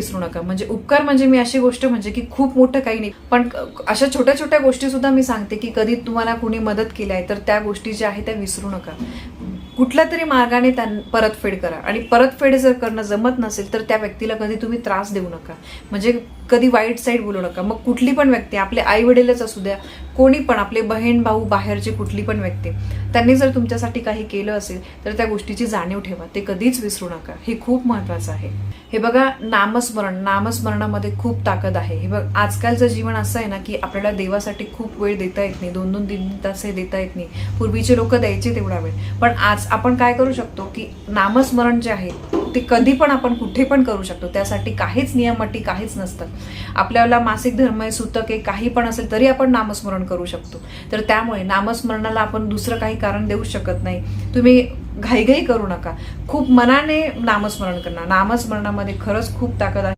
विसरू नका. म्हणजे उपकार म्हणजे मी अशी गोष्ट म्हणजे की खूप मोठं काही नाही, पण अशा छोट्या छोट्या गोष्टी सुद्धा मी सांगते की कधी तुम्हाला कुणी मदत केली आहे तर त्या गोष्टी ज्या आहेत त्या विसरू नका. कुठल्या तरी मार्गाने परतफेड करा. आणि परतफेड जर करणं जमत नसेल तर त्या व्यक्तीला कधी तुम्ही त्रास देऊ नका. म्हणजे कधी वाईट साईड बोलू नका. मग कुठली पण व्यक्ती, आपले आई वडीलच असू द्या, कोणी पण, आपले बहीण भाऊ, बाहेरची कुठली पण व्यक्ती, त्यांनी जर तुमच्यासाठी काही केलं असेल तर त्या गोष्टीची जाणीव ठेवा. ते कधीच विसरू नका. हे खूप महत्वाचं आहे. हे बघा, नामस्मरणामध्ये खूप ताकद आहे. हे बघ, आजकालचं जीवन असं आहे ना की आपल्याला देवासाठी खूप वेळ देता येत नाही, 2-2, 3 तास देता येत नाही. पूर्वीचे लोक द्यायचे तेवढा वेळ. पण आज आपण काय करू शकतो की नामस्मरण जे आहे ते कधी पण आपण कुठे पण करू शकतो. त्यासाठी काहीच नियम अटी काहीच नसतात. आपल्याला मासिक धर्म आहे, सुतक आहे, काही पण असेल तरी आपण नामस्मरण करू शकतो. तर त्यामुळे नामस्मरणाला आपण दुसरं काही कारण देऊ शकत नाही. तुम्ही घाईघाई करू नका. खूप मनाने नामस्मरण करा. नामस्मरणामध्ये खरंच खूप ताकद आहे.